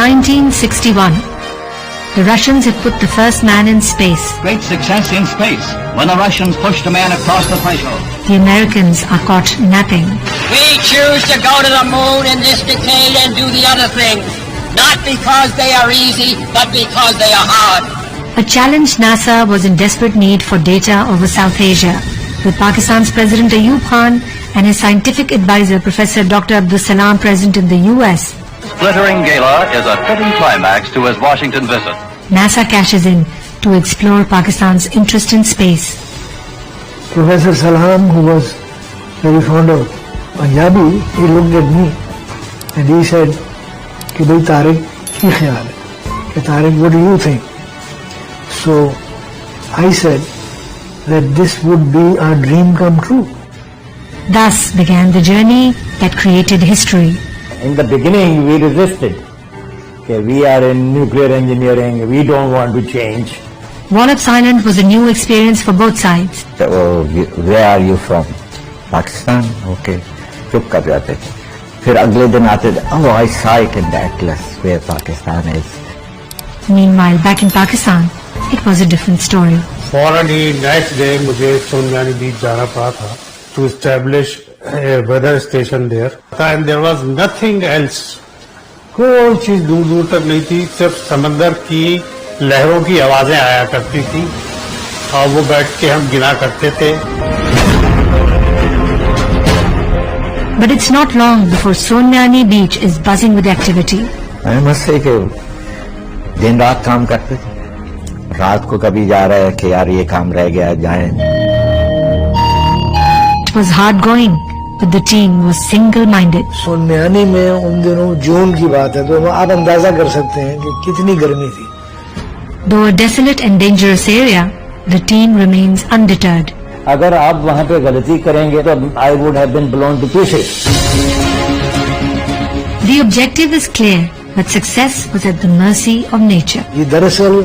1961, the Russians had put the first man in space. Great success in space when the Russians pushed a man across the threshold. The Americans are caught napping. We choose to go to the moon in this decade and do the other things, not because they are easy, but because they are hard. A challenged NASA was in desperate need for data over South Asia, with Pakistan's President Ayub Khan and his scientific advisor Professor Dr. Abdul Salam present in the US. Glittering gala is a fitting climax to his Washington visit. NASA cashes in to explore Pakistan's interest in space. Professor Salam, who was very fond of Punjabi, he looked at me and he said, "Ki bhai Tariq, ki khayal hai? Ki Tariq, what do you think?" So I said that this would be our dream come true. Thus began the journey that created history. In the beginning, we resisted. Okay, we are in nuclear engineering, we don't want to change. Wallops Island was a new experience for both sides. Oh, where are you from? Pakistan? Okay. चुप कर जाते थे. फिर अगले दिन आते थे, oh, I saw it in the atlas where Pakistan is. Meanwhile, back in Pakistan, it was a different story. फौरन ही नेक्स्ट डे मुझे सोनियानी बीच जाना पड़ा था to establish a weather station there. And there was nothing else. कोई चीज दूर दूर तक नहीं थी, सिर्फ समंदर की लहरों की आवाजें आया करती थी और वो बैठ के हम गिना करते थे. But it's not long before Sonyani Beach is buzzing with activity. I must say कि दिन रात काम करते थे. रात को कभी जा रहा है कि यार ये काम रह गया जाएं. It was hard going, but the team was single-minded. सोनियानी में उन दिनों जून की बात है, तो आप अंदाजा कर सकते हैं कि कितनी गर्मी थी. Though a desolate and dangerous area, the team remains undeterred. अगर आप वहाँ पे गलती करेंगे तो I would have been blown to pieces. The objective is clear, but success was at the mercy of nature. ये दरअसल